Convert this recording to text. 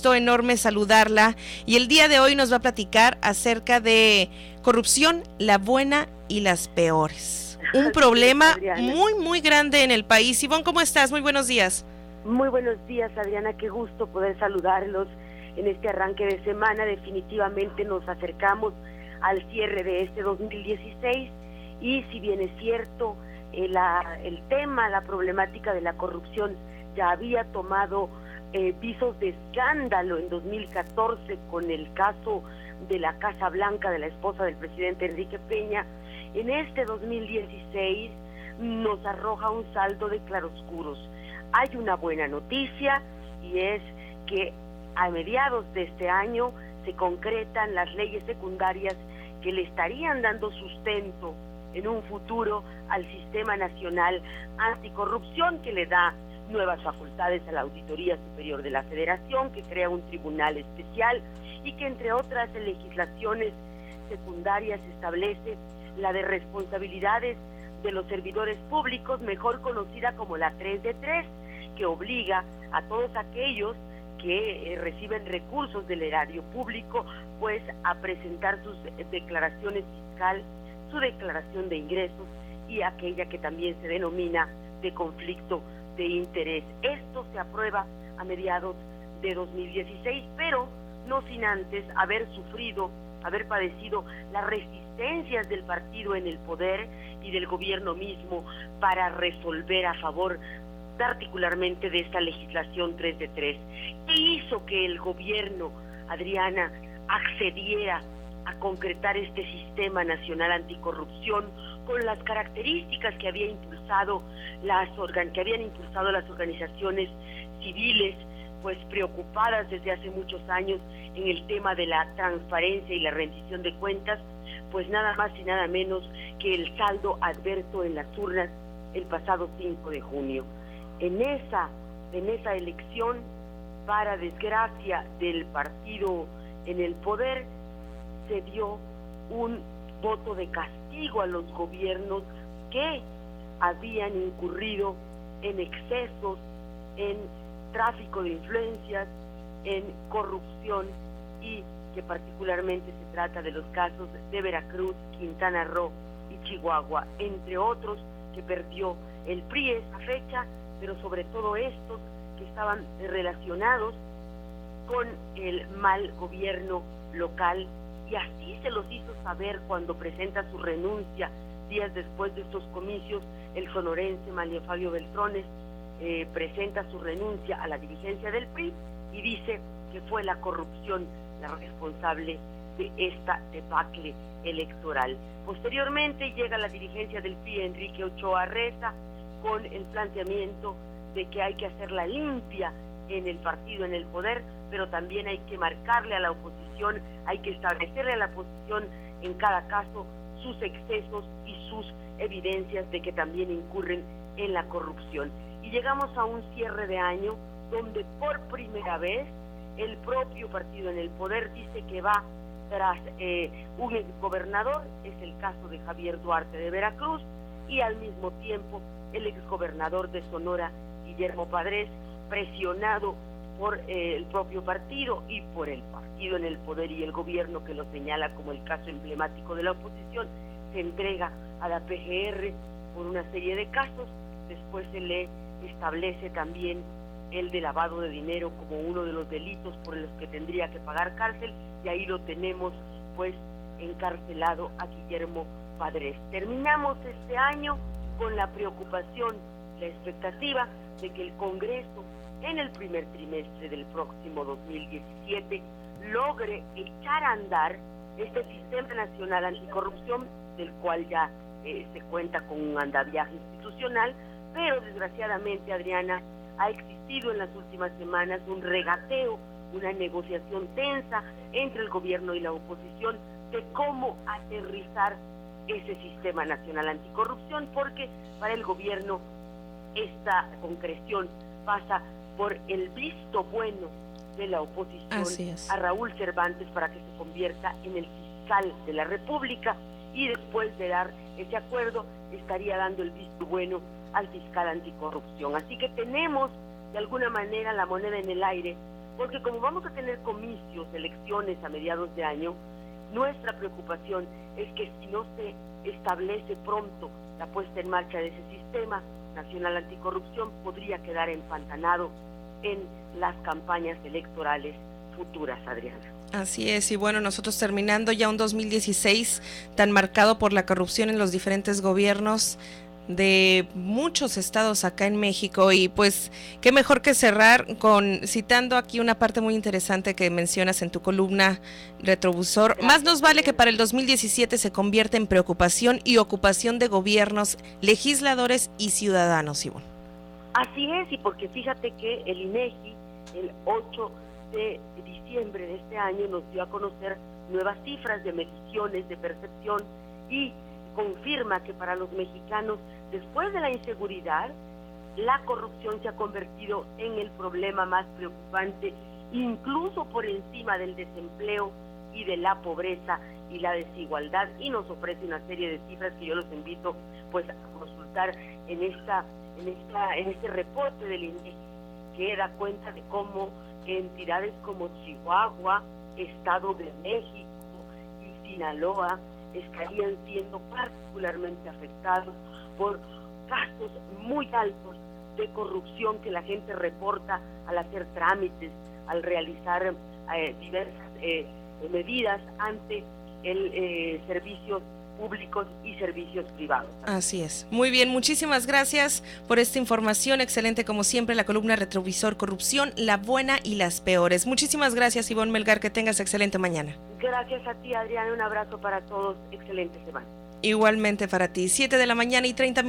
gusto enorme saludarla y el día de hoy nos va a platicar acerca de corrupción, la buena y las peores. Un problema muy grande en el país. Ivonne, ¿cómo estás? Muy buenos días. Muy buenos días, Adriana, qué gusto poder saludarlos en este arranque de semana. Definitivamente nos acercamos al cierre de este 2016 y si bien es cierto, el tema, la problemática de la corrupción ya había tomado visos de escándalo en 2014 con el caso de la Casa Blanca de la esposa del presidente Enrique Peña, en este 2016 nos arroja un saldo de claroscuros. Hay una buena noticia y es que a mediados de este año se concretan las leyes secundarias que le estarían dando sustento en un futuro al Sistema Nacional Anticorrupción, que le da nuevas facultades a la Auditoría Superior de la Federación, que crea un tribunal especial y que entre otras legislaciones secundarias establece la de responsabilidades de los servidores públicos, mejor conocida como la 3 de 3, que obliga a todos aquellos que reciben recursos del erario público, pues a presentar sus declaraciones fiscales, su declaración de ingresos y aquella que también se denomina de conflicto de interés. Esto se aprueba a mediados de 2016, pero no sin antes haber padecido las resistencias del partido en el poder y del gobierno mismo para resolver a favor particularmente de esta legislación 3 de 3. ¿Qué hizo que el gobierno, Adriana, accediera a concretar este Sistema Nacional Anticorrupción con las características que habían impulsado las organizaciones civiles, pues preocupadas desde hace muchos años en el tema de la transparencia y la rendición de cuentas? Pues nada más y nada menos que el saldo adverso en las urnas el pasado 5 de junio. En esa elección, para desgracia del partido en el poder, se dio un voto de castigo a los gobiernos que habían incurrido en excesos, en tráfico de influencias, en corrupción, y que particularmente se trata de los casos de Veracruz, Quintana Roo y Chihuahua, entre otros que perdió el PRI esa fecha, pero sobre todo estos que estaban relacionados con el mal gobierno local, y así se los hizo saber cuando presenta su renuncia días después de estos comicios. El sonorense Manlio Fabio Beltrones presenta su renuncia a la dirigencia del PRI y dice que fue la corrupción la responsable de esta debacle electoral. Posteriormente llega la dirigencia del PRI, Enrique Ochoa Reza, con el planteamiento de que hay que hacer la limpia en el partido, en el poder, pero también hay que marcarle a la oposición, hay que establecerle a la oposición en cada caso sus excesos y sus evidencias de que también incurren en la corrupción. Y llegamos a un cierre de año donde por primera vez el propio partido en el poder dice que va tras un exgobernador, es el caso de Javier Duarte de Veracruz, y al mismo tiempo el exgobernador de Sonora, Guillermo Padres, presionado por el propio partido y por el partido en el poder y el gobierno que lo señala como el caso emblemático de la oposición, se entrega a la PGR por una serie de casos. Después se le establece también el de lavado de dinero como uno de los delitos por los que tendría que pagar cárcel, y ahí lo tenemos pues encarcelado a Guillermo Padres. Terminamos este año con la preocupación, la expectativa de que el Congreso en el primer trimestre del próximo 2017 logre echar a andar este Sistema Nacional Anticorrupción, del cual ya se cuenta con un andamiaje institucional, pero desgraciadamente, Adriana, ha existido en las últimas semanas un regateo, una negociación tensa entre el gobierno y la oposición de cómo aterrizar ese Sistema Nacional Anticorrupción, porque para el gobierno esta concreción pasa por el visto bueno de la oposición a Raúl Cervantes para que se convierta en el fiscal de la República, y después de dar ese acuerdo estaría dando el visto bueno al fiscal anticorrupción. Así que tenemos de alguna manera la moneda en el aire porque como vamos a tener comicios, elecciones a mediados de año, nuestra preocupación es que si no se establece pronto la puesta en marcha de ese sistema nacional anticorrupción, podría quedar empantanado en las campañas electorales futuras, Adriana. Así es, y bueno, nosotros terminando ya un 2016 tan marcado por la corrupción en los diferentes gobiernos de muchos estados acá en México, y pues qué mejor que cerrar citando aquí una parte muy interesante que mencionas en tu columna Retrovisor. Gracias. Más nos vale que para el 2017 se convierta en preocupación y ocupación de gobiernos, legisladores y ciudadanos, Ivonne. Así es, y porque fíjate que el INEGI el 8 de diciembre de este año nos dio a conocer nuevas cifras de mediciones, de percepción, y confirma que para los mexicanos, después de la inseguridad, la corrupción se ha convertido en el problema más preocupante, incluso por encima del desempleo y de la pobreza y la desigualdad, y nos ofrece una serie de cifras que yo los invito pues a consultar en este reporte del INEGI, que da cuenta de cómo entidades como Chihuahua, Estado de México y Sinaloa estarían siendo particularmente afectados por casos muy altos de corrupción que la gente reporta al hacer trámites, al realizar diversas medidas ante el servicios públicos y servicios privados. Así es. Muy bien, muchísimas gracias por esta información. Excelente como siempre la columna Retrovisor Corrupción, la buena y las peores. Muchísimas gracias, Ivonne Melgar, que tengas excelente mañana. Gracias a ti, Adriana, un abrazo para todos, excelente semana. Igualmente para ti, 7 de la mañana y 30 minutos.